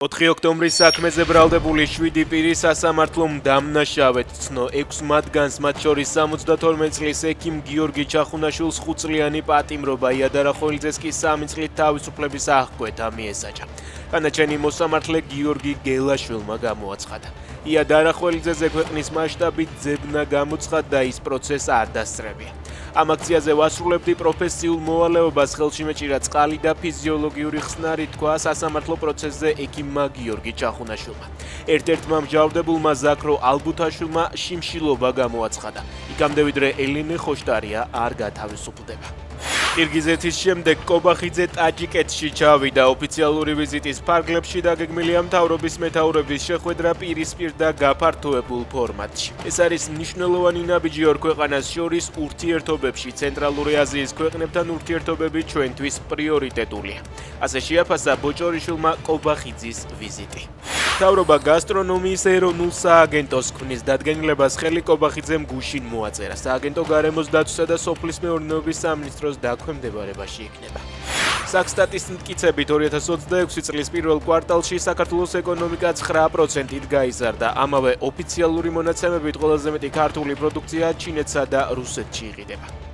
4 ოქტომბრის საქმეზე ბრალდებული 7 პირი სასამართლომ დამნაშავედ ცნო 6 მათგანს, მათ შორის 72 წლის ექიმ გიორგი ჩახუნაშვილს 5 წლიანი პატიმრობა, იადარა ხოლიძეს კი 3 წლით თავისუფლების აღკვეთა მიესაჯა. განაჩენი მოსამართლე გიორგი გელაშვილმა გამოაცხადა. იადარა ხოლიძეზე ქვეყნის მასშტაბით ძებნა გამოცხადა და ის პროცესს არ დასწრებია. ამ აქციაზე ვასრულებდი პროფესიულ მოვალეობას, ხელში მეჭირა წყალი და ფიზიოლოგიური ხსნარი, თქვა სასამართლო პროცესზე ექიმმა გიორგი ჩახუნაშვილმა. ერთ-ერთმა მსჯავრდებულმა ზაქრო ალბუთაშვილმა შიმშილობა გამოაცხადა. იქამდე ვიდრე ელენე ხოშტარია არ გათავისუფლდება. კირგიზეთის შემდეგ კობახიძე ტაჯიკეთში ჩავიდა. ოფიციალური ვიზიტის ფარგლებში დაგეგმილია მთავრობის მეთაურების შეხვედრა პირისპირ და გაფართოებულ ფორმატში. ეს არის მნიშვნელოვანი ნაბიჯი ორ ქვეყანას შორის ურთიერთობებში. ცენტრალური აზიის ქვეყნებთან ურთიერთობები ჩვენთვის პრიორიტეტულია. ასე შეაფასა ბოჭორიშვილმა კობახიძის ვიზიტი. მთავრობა გასტრონომიის ეროვნულ სააგენტოს ქმნის. დადგენილებას ხელი კობახიძემ გუშინ მოაწერა. სააგენტო გარემოს დაცვისა და სოფლის მეურნეობის სამინისტროს დაქვემდებარებაში იქნება. საქსტატის მტკიცებით 2026 წლის პირველ კვარტალში საქართველოს ეკონომიკა 9%-ით გაიზარდა. ამავე ოფიციალური მონაცემებით ყველაზე მეტი ქართული პროდუქცია ჩინეთსა და რუსეთში იყიდება.